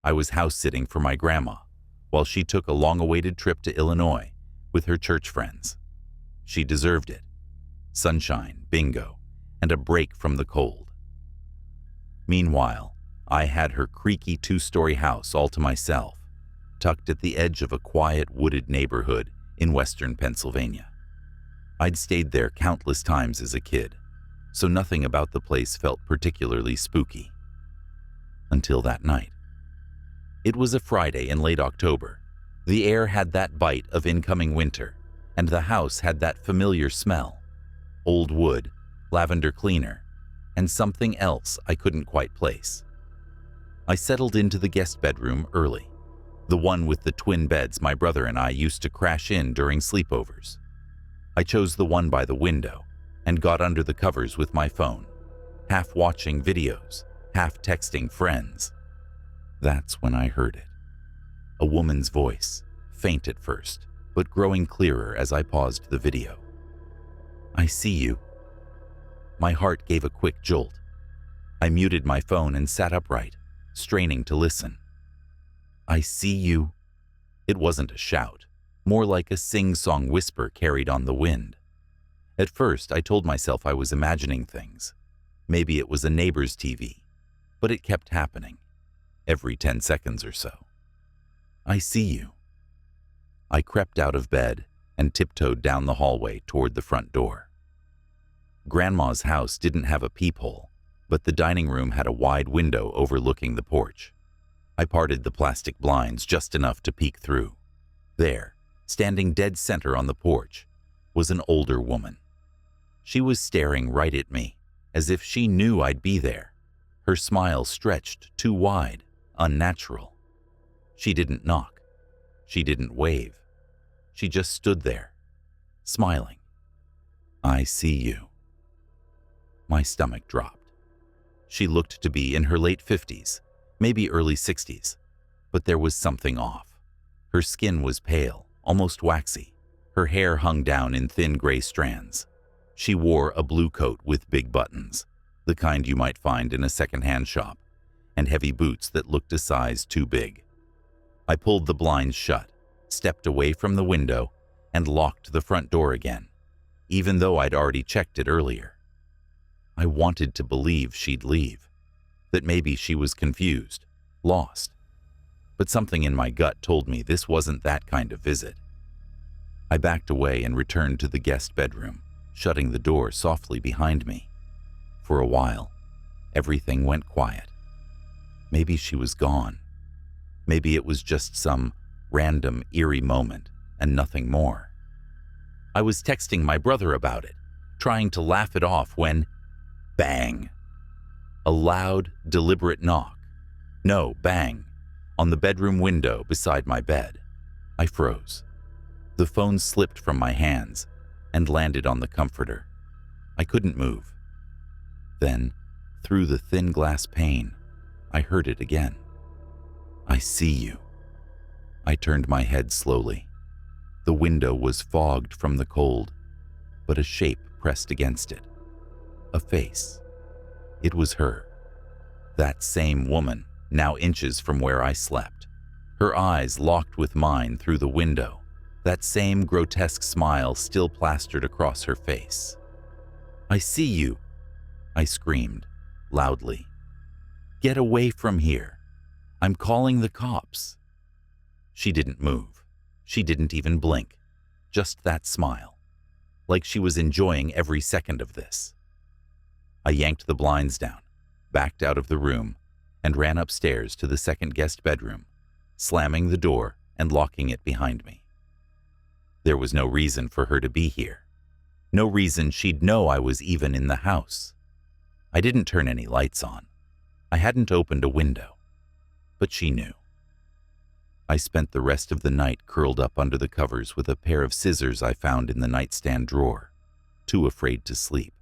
I was house-sitting for my grandma, while she took a long-awaited trip to Illinois with her church friends. She deserved it. Sunshine, bingo, and a break from the cold. Meanwhile, I had her creaky two-story house all to myself, tucked at the edge of a quiet, wooded neighborhood in western Pennsylvania. I'd stayed there countless times as a kid, so nothing about the place felt particularly spooky. Until that night. It was a Friday in late October. The air had that bite of incoming winter, and the house had that familiar smell. Old wood, lavender cleaner, and something else I couldn't quite place. I settled into the guest bedroom early, the one with the twin beds my brother and I used to crash in during sleepovers. I chose the one by the window and got under the covers with my phone, half watching videos, half texting friends. That's when I heard it. A woman's voice, faint at first, but growing clearer as I paused the video. "I see you." My heart gave a quick jolt. I muted my phone and sat upright, straining to listen. "I see you." It wasn't a shout, more like a sing-song whisper carried on the wind. At first, I told myself I was imagining things. Maybe it was a neighbor's TV, but it kept happening, every 10 seconds or so. "I see you." I crept out of bed and tiptoed down the hallway toward the front door. Grandma's house didn't have a peephole, but the dining room had a wide window overlooking the porch. I parted the plastic blinds just enough to peek through. There, standing dead center on the porch, was an older woman. She was staring right at me, as if she knew I'd be there. Her smile stretched too wide, unnatural. She didn't knock. She didn't wave. She just stood there, smiling. "I see you." My stomach dropped. She looked to be in her late 50s, maybe early 60s, but there was something off. Her skin was pale, almost waxy. Her hair hung down in thin gray strands. She wore a blue coat with big buttons, the kind you might find in a second-hand shop, and heavy boots that looked a size too big. I pulled the blinds shut, stepped away from the window, and locked the front door again, even though I'd already checked it earlier. I wanted to believe she'd leave, that maybe she was confused, lost. But something in my gut told me this wasn't that kind of visit. I backed away and returned to the guest bedroom, shutting the door softly behind me. For a while, everything went quiet. Maybe she was gone. Maybe it was just some random, eerie moment and nothing more. I was texting my brother about it, trying to laugh it off when, bang! A loud, deliberate knock. No, bang! On the bedroom window beside my bed. I froze. The phone slipped from my hands and landed on the comforter. I couldn't move. Then, through the thin glass pane, I heard it again. "I see you." I turned my head slowly. The window was fogged from the cold, but a shape pressed against it. A face. It was her. That same woman, now inches from where I slept. Her eyes locked with mine through the window. That same grotesque smile still plastered across her face. "I see you," I screamed, loudly. "Get away from here. I'm calling the cops." She didn't move. She didn't even blink. Just that smile. Like she was enjoying every second of this. I yanked the blinds down, backed out of the room, and ran upstairs to the second guest bedroom, slamming the door and locking it behind me. There was no reason for her to be here. No reason she'd know I was even in the house. I didn't turn any lights on. I hadn't opened a window. But she knew. I spent the rest of the night curled up under the covers with a pair of scissors I found in the nightstand drawer, too afraid to sleep.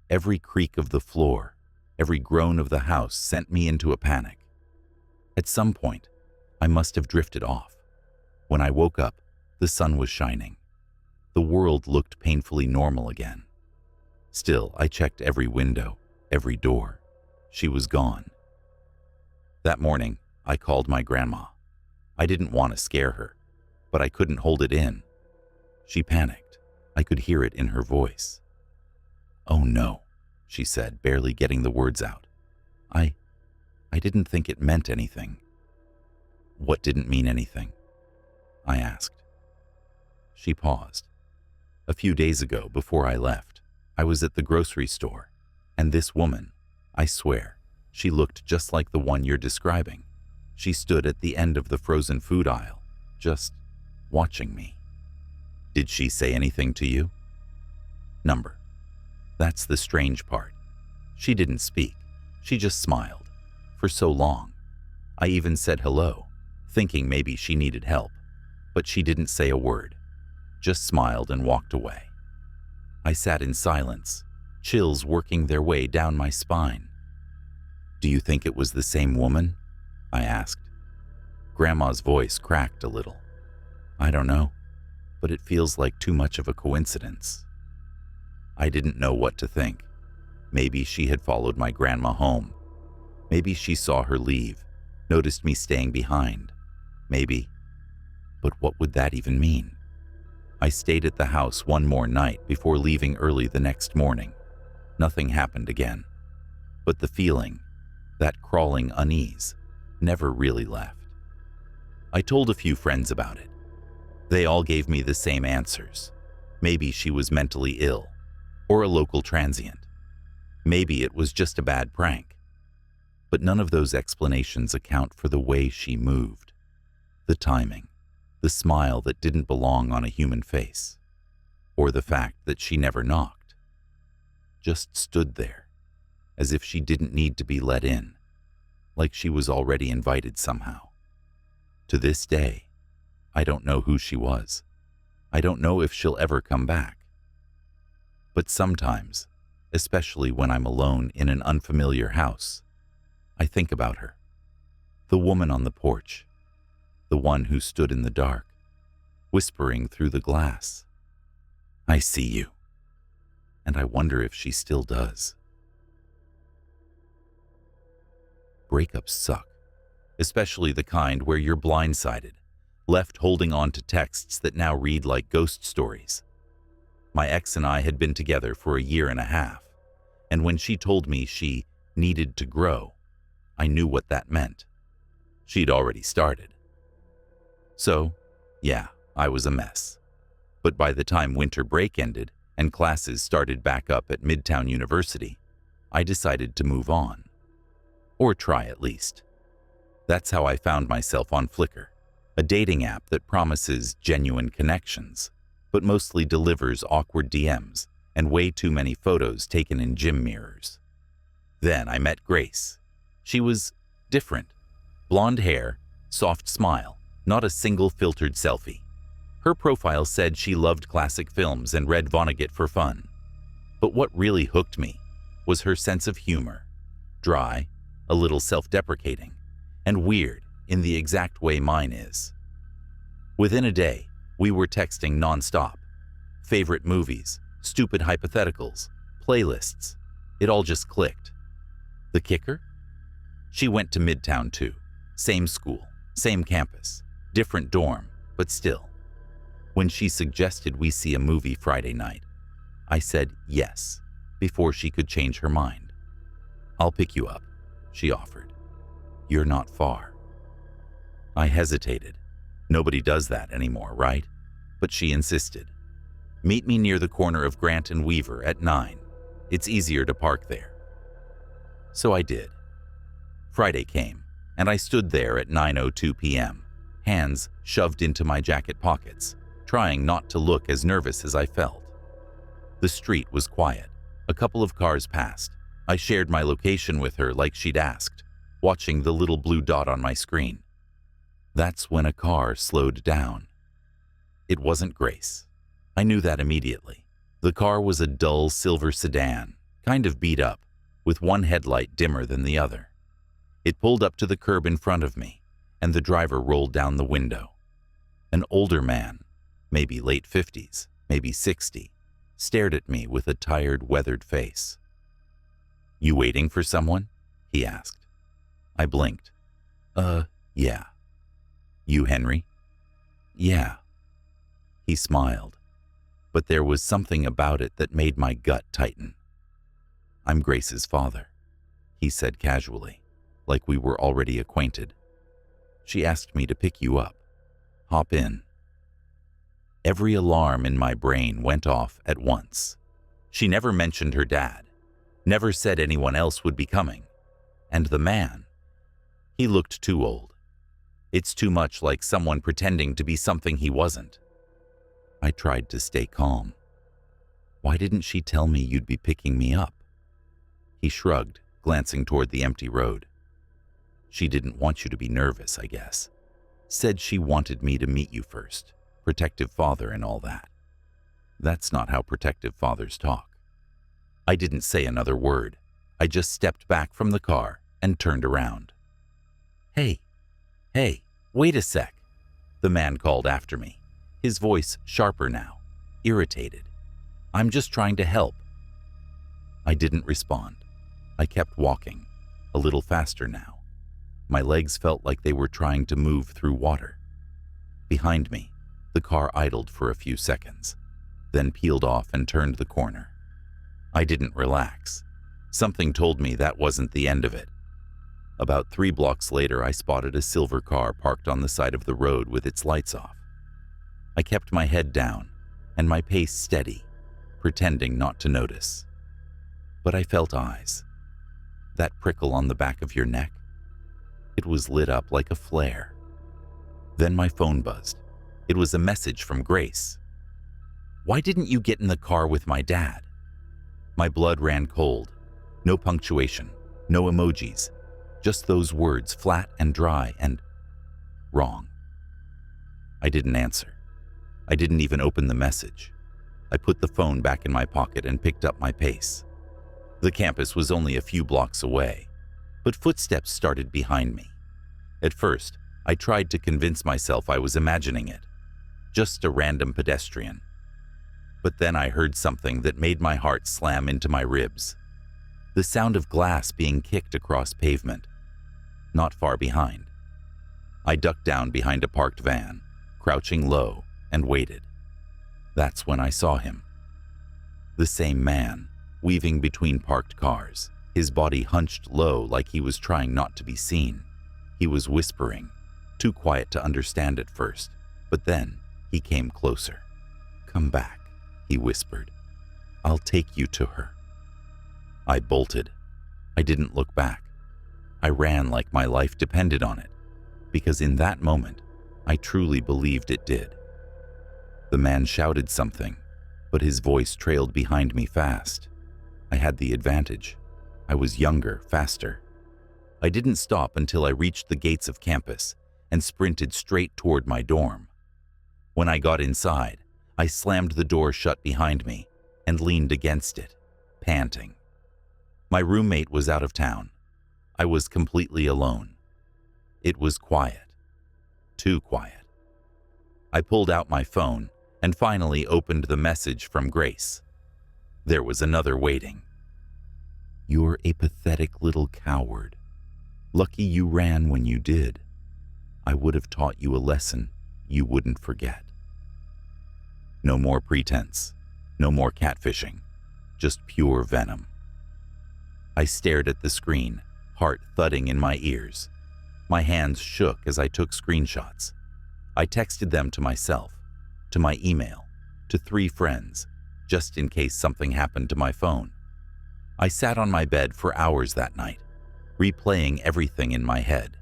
Every creak of the floor, every groan of the house sent me into a panic. At some point, I must have drifted off. When I woke up, the sun was shining. The world looked painfully normal again. Still, I checked every window, every door. She was gone. That morning, I called my grandma. I didn't want to scare her, but I couldn't hold it in. She panicked. I could hear it in her voice. "Oh no," she said, barely getting the words out. I didn't think it meant anything." "What didn't mean anything?" I asked. She paused. "A few days ago, before I left, I was at the grocery store, and this woman, I swear, she looked just like the one you're describing. She stood at the end of the frozen food aisle, just watching me." "Did she say anything to you?" "Number. That's the strange part. She didn't speak. She just smiled. For so long. I even said hello, thinking maybe she needed help, but she didn't say a word, just smiled and walked away. I sat in silence, chills working their way down my spine. "Do you think it was the same woman?" I asked. Grandma's voice cracked a little. "I don't know, but it feels like too much of a coincidence." I didn't know what to think. Maybe she had followed my grandma home. Maybe she saw her leave, noticed me staying behind. Maybe. But what would that even mean? I stayed at the house one more night before leaving early the next morning. Nothing happened again. But the feeling, that crawling unease, never really left. I told a few friends about it. They all gave me the same answers. Maybe she was mentally ill, or a local transient. Maybe it was just a bad prank. But none of those explanations account for the way she moved. The timing, the smile that didn't belong on a human face, or the fact that she never knocked. Just stood there, as if she didn't need to be let in, like she was already invited somehow. To this day, I don't know who she was. I don't know if she'll ever come back. But sometimes, especially when I'm alone in an unfamiliar house, I think about her. The woman on the porch, the one who stood in the dark, whispering through the glass, "I see you." And I wonder if she still does. Breakups suck, especially the kind where you're blindsided, left holding on to texts that now read like ghost stories. My ex and I had been together for a year and a half, and when she told me she needed to grow, I knew what that meant. She'd already started. So, yeah, I was a mess. But by the time winter break ended and classes started back up at Midtown University, I decided to move on. Or try at least. That's how I found myself on Flickr, a dating app that promises genuine connections, but mostly delivers awkward DMs and way too many photos taken in gym mirrors. Then I met Grace. She was different. Blonde hair, soft smile, not a single filtered selfie. Her profile said she loved classic films and read Vonnegut for fun. But what really hooked me was her sense of humor. Dry, a little self-deprecating, and weird in the exact way mine is. Within a day, we were texting nonstop. Favorite movies, stupid hypotheticals, playlists. It all just clicked. The kicker? She went to Midtown too. Same school, same campus, different dorm, but still. When she suggested we see a movie Friday night, I said yes, before she could change her mind. "I'll pick you up," she offered. "You're not far." I hesitated. Nobody does that anymore, right? But she insisted. "Meet me near the corner of Grant and Weaver at 9. It's easier to park there." So I did. Friday came, and I stood there at 9:02 p.m., hands shoved into my jacket pockets, trying not to look as nervous as I felt. The street was quiet. A couple of cars passed. I shared my location with her like she'd asked, watching the little blue dot on my screen. That's when a car slowed down. It wasn't Grace. I knew that immediately. The car was a dull silver sedan, kind of beat up, with one headlight dimmer than the other. It pulled up to the curb in front of me, and the driver rolled down the window. An older man, maybe late 50s, maybe 60, stared at me with a tired, weathered face. "You waiting for someone?" he asked. I blinked. Yeah. You, Henry? Yeah. He smiled, but there was something about it that made my gut tighten. I'm Grace's father, he said casually, like we were already acquainted. She asked me to pick you up. Hop in. Every alarm in my brain went off at once. She never mentioned her dad, never said anyone else would be coming. And the man, he looked too old. It's too much like someone pretending to be something he wasn't. I tried to stay calm. Why didn't she tell me you'd be picking me up? He shrugged, glancing toward the empty road. She didn't want you to be nervous, I guess. Said she wanted me to meet you first. Protective father and all that. That's not how protective fathers talk. I didn't say another word. I just stepped back from the car and turned around. Hey, wait a sec, the man called after me, his voice sharper now, irritated. I'm just trying to help. I didn't respond. I kept walking, a little faster now. My legs felt like they were trying to move through water. Behind me, the car idled for a few seconds, then peeled off and turned the corner. I didn't relax. Something told me that wasn't the end of it. About 3 blocks later, I spotted a silver car parked on the side of the road with its lights off. I kept my head down and my pace steady, pretending not to notice. But I felt eyes. That prickle on the back of your neck? It was lit up like a flare. Then my phone buzzed. It was a message from Grace. Why didn't you get in the car with my dad? My blood ran cold. No punctuation, no emojis. Just those words, flat and dry and wrong. I didn't answer. I didn't even open the message. I put the phone back in my pocket and picked up my pace. The campus was only a few blocks away, but footsteps started behind me. At first, I tried to convince myself I was imagining it, just a random pedestrian. But then I heard something that made my heart slam into my ribs. The sound of glass being kicked across pavement. Not far behind. I ducked down behind a parked van, crouching low, and waited. That's when I saw him. The same man, weaving between parked cars, his body hunched low like he was trying not to be seen. He was whispering, too quiet to understand at first, but then he came closer. Come back, he whispered. I'll take you to her. I bolted. I didn't look back. I ran like my life depended on it, because in that moment, I truly believed it did. The man shouted something, but his voice trailed behind me fast. I had the advantage. I was younger, faster. I didn't stop until I reached the gates of campus and sprinted straight toward my dorm. When I got inside, I slammed the door shut behind me and leaned against it, panting. My roommate was out of town. I was completely alone. It was quiet. Too quiet. I pulled out my phone and finally opened the message from Grace. There was another waiting. You're a pathetic little coward. Lucky you ran when you did. I would have taught you a lesson you wouldn't forget. No more pretense. No more catfishing. Just pure venom. I stared at the screen, heart thudding in my ears. My hands shook as I took screenshots. I texted them to myself, to my email, to 3 friends, just in case something happened to my phone. I sat on my bed for hours that night, replaying everything in my head,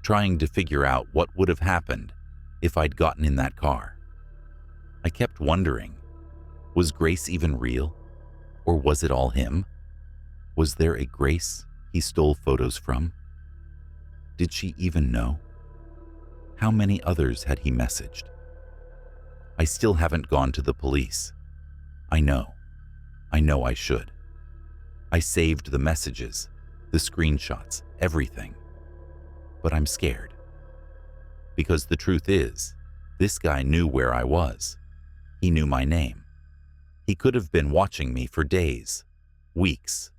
trying to figure out what would have happened if I'd gotten in that car. I kept wondering, was Grace even real? Or was it all him? Was there a Grace he stole photos from? Did she even know? How many others had he messaged? I still haven't gone to the police. I know I should. I saved the messages, the screenshots, everything. But I'm scared. Because the truth is, this guy knew where I was. He knew my name. He could have been watching me for days, weeks.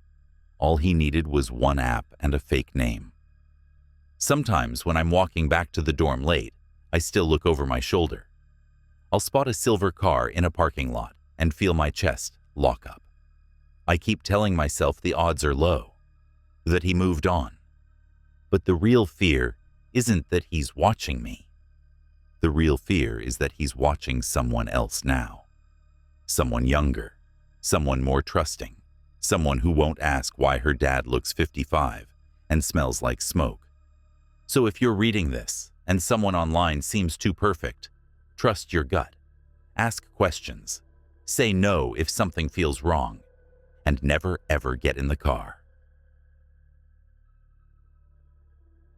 All he needed was one app and a fake name. Sometimes when I'm walking back to the dorm late, I still look over my shoulder. I'll spot a silver car in a parking lot and feel my chest lock up. I keep telling myself the odds are low, that he moved on. But the real fear isn't that he's watching me. The real fear is that he's watching someone else now. Someone younger, someone more trusting, someone who won't ask why her dad looks 55 and smells like smoke. So if you're reading this and someone online seems too perfect, trust your gut. Ask questions. Say no if something feels wrong. And never ever get in the car.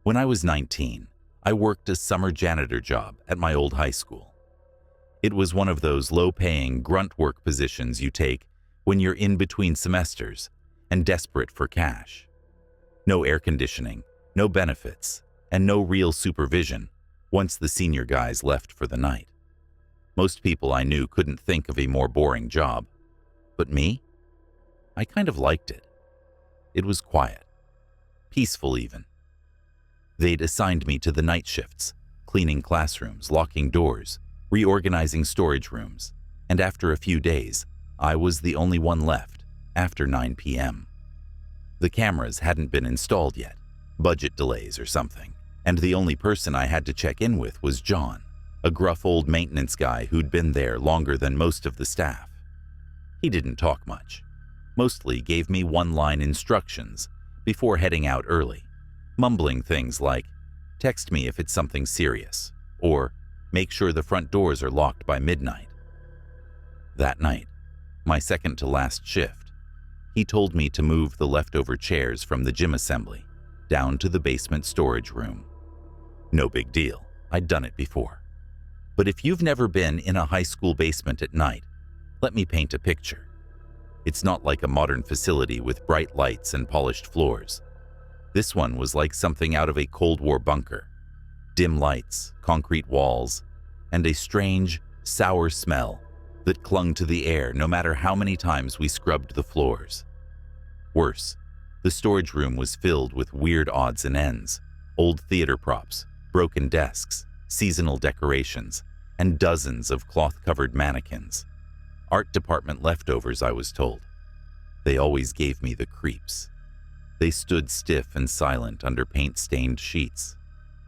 When I was 19, I worked a summer janitor job at my old high school. It was one of those low-paying grunt work positions you take when you're in between semesters and desperate for cash. No air conditioning, no benefits, and no real supervision once the senior guys left for the night. Most people I knew couldn't think of a more boring job. But me? I kind of liked it. It was quiet, peaceful even. They'd assigned me to the night shifts, cleaning classrooms, locking doors, reorganizing storage rooms, and after a few days, I was the only one left after 9 p.m. The cameras hadn't been installed yet, budget delays or something, and the only person I had to check in with was John, a gruff old maintenance guy who'd been there longer than most of the staff. He didn't talk much. Mostly gave me one-line instructions before heading out early, mumbling things like, text me if it's something serious, or make sure the front doors are locked by midnight. That night, my second to last shift, he told me to move the leftover chairs from the gym assembly down to the basement storage room. No big deal, I'd done it before. But if you've never been in a high school basement at night, let me paint a picture. It's not like a modern facility with bright lights and polished floors. This one was like something out of a Cold War bunker. Dim lights, concrete walls, and a strange, sour smell that clung to the air no matter how many times we scrubbed the floors. Worse, the storage room was filled with weird odds and ends, old theater props, broken desks, seasonal decorations, and dozens of cloth-covered mannequins. Art department leftovers, I was told. They always gave me the creeps. They stood stiff and silent under paint-stained sheets,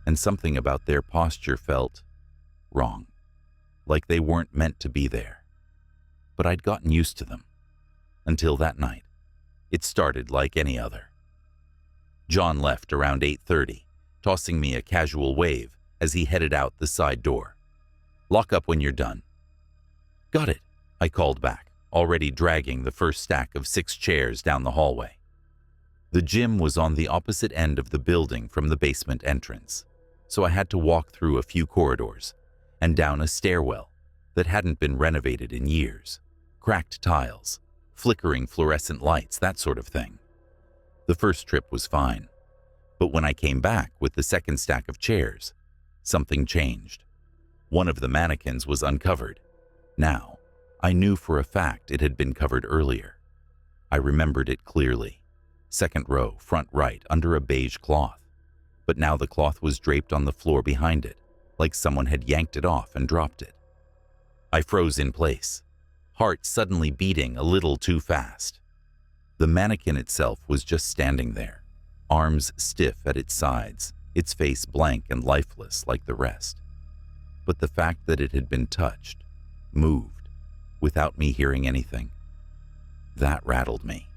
and something about their posture felt wrong, like they weren't meant to be there. But I'd gotten used to them. Until that night. It started like any other. John left around 8:30, tossing me a casual wave as he headed out the side door. Lock up when you're done. Got it, I called back, already dragging the first stack of 6 chairs down the hallway. The gym was on the opposite end of the building from the basement entrance, so I had to walk through a few corridors and down a stairwell that hadn't been renovated in years. Cracked tiles, flickering fluorescent lights, that sort of thing. The first trip was fine, but when I came back with the second stack of chairs, something changed. One of the mannequins was uncovered. Now, I knew for a fact it had been covered earlier. I remembered it clearly. Second row, front right, under a beige cloth. But now the cloth was draped on the floor behind it, like someone had yanked it off and dropped it. I froze in place, heart suddenly beating a little too fast. The mannequin itself was just standing there, arms stiff at its sides, its face blank and lifeless like the rest. But the fact that it had been touched, moved, without me hearing anything, that rattled me.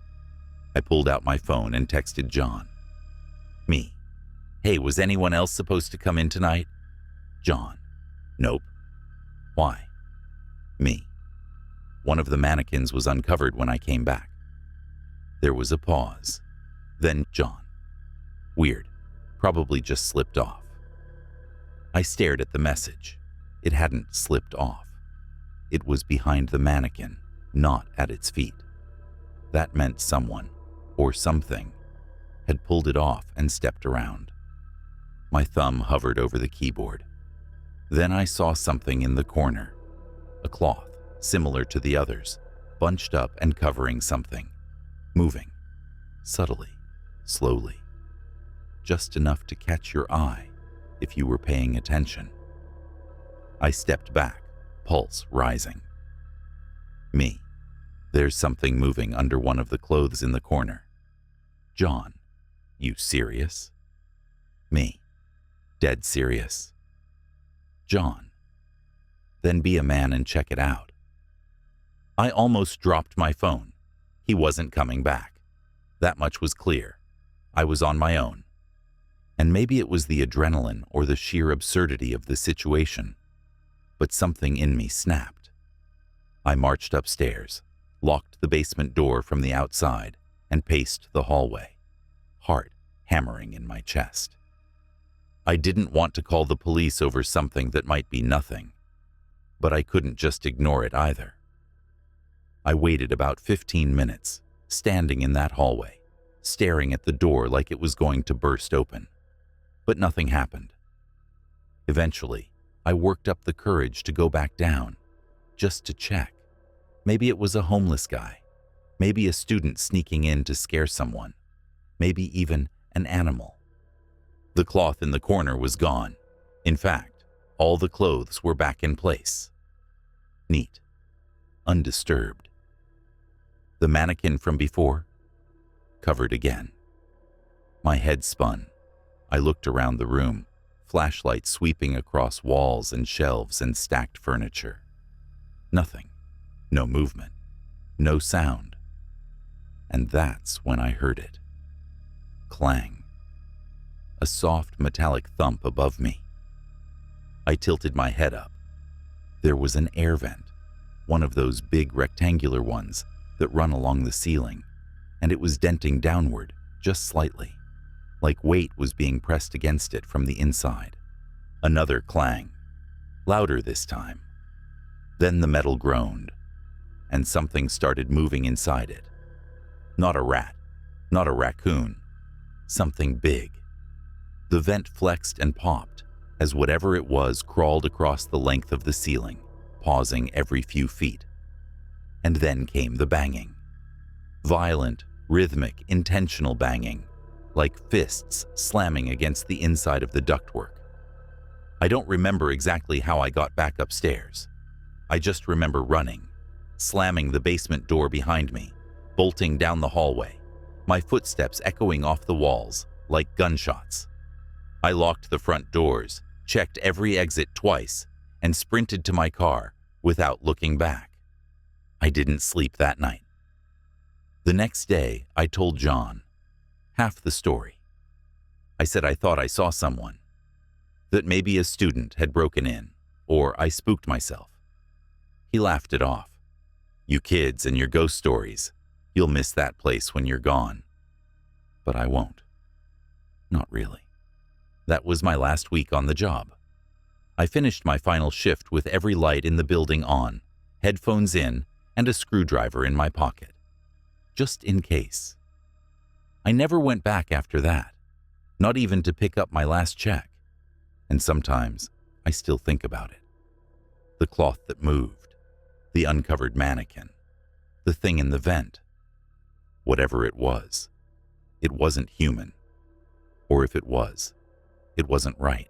I pulled out my phone and texted John. Me. Hey, was anyone else supposed to come in tonight? John. Nope. Why? Me. One of the mannequins was uncovered when I came back. There was a pause. Then John. Weird. Probably just slipped off. I stared at the message. It hadn't slipped off. It was behind the mannequin, not at its feet. That meant someone, or something, had pulled it off and stepped around. My thumb hovered over the keyboard. Then I saw something in the corner. A cloth, similar to the others, bunched up and covering something, moving, subtly, slowly. just enough to catch your eye if you were paying attention. I stepped back, pulse rising. Me. There's something moving under one of the clothes in the corner. John. You serious? Me. Dead serious. John. Then be a man and check it out. I almost dropped my phone. He wasn't coming back. That much was clear. I was on my own. And maybe it was the adrenaline or the sheer absurdity of the situation, but something in me snapped. I marched upstairs, locked the basement door from the outside, and paced the hallway, heart hammering in my chest. I didn't want to call the police over something that might be nothing, but I couldn't just ignore it either. I waited about 15 minutes, standing in that hallway, staring at the door like it was going to burst open. But nothing happened. Eventually, I worked up the courage to go back down, just to check. Maybe it was a homeless guy. Maybe a student sneaking in to scare someone. Maybe even an animal. The cloth in the corner was gone. In fact, all the clothes were back in place. Neat. Undisturbed. The mannequin from before? Covered again. My head spun. I looked around the room, flashlight sweeping across walls and shelves and stacked furniture. Nothing. No movement. No sound. And that's when I heard it. Clang. A soft metallic thump above me. I tilted my head up. There was an air vent, one of those big rectangular ones that run along the ceiling, and it was denting downward just slightly, like weight was being pressed against it from the inside. Another clang, louder this time. Then the metal groaned, and something started moving inside it. Not a rat, not a raccoon, something big. The vent flexed and popped as whatever it was crawled across the length of the ceiling, pausing every few feet. And then came the banging. Violent, rhythmic, intentional banging, like fists slamming against the inside of the ductwork. I don't remember exactly how I got back upstairs. I just remember running, slamming the basement door behind me, bolting down the hallway, my footsteps echoing off the walls like gunshots. I locked the front doors, checked every exit twice, and sprinted to my car without looking back. I didn't sleep that night. The next day, I told John half the story. I said I thought I saw someone, that maybe a student had broken in, or I spooked myself. He laughed it off. You kids and your ghost stories, you'll miss that place when you're gone. But I won't. Not really. That was my last week on the job. I finished my final shift with every light in the building on, headphones in, and a screwdriver in my pocket. Just in case. I never went back after that, not even to pick up my last check. And sometimes I still think about it. The cloth that moved, the uncovered mannequin, the thing in the vent. Whatever it wasn't human. Or if it was, it wasn't right.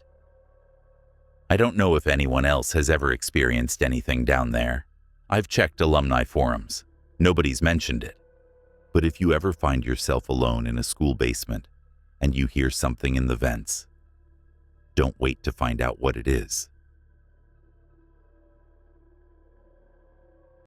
I don't know if anyone else has ever experienced anything down there. I've checked alumni forums. Nobody's mentioned it. But if you ever find yourself alone in a school basement and you hear something in the vents, don't wait to find out what it is.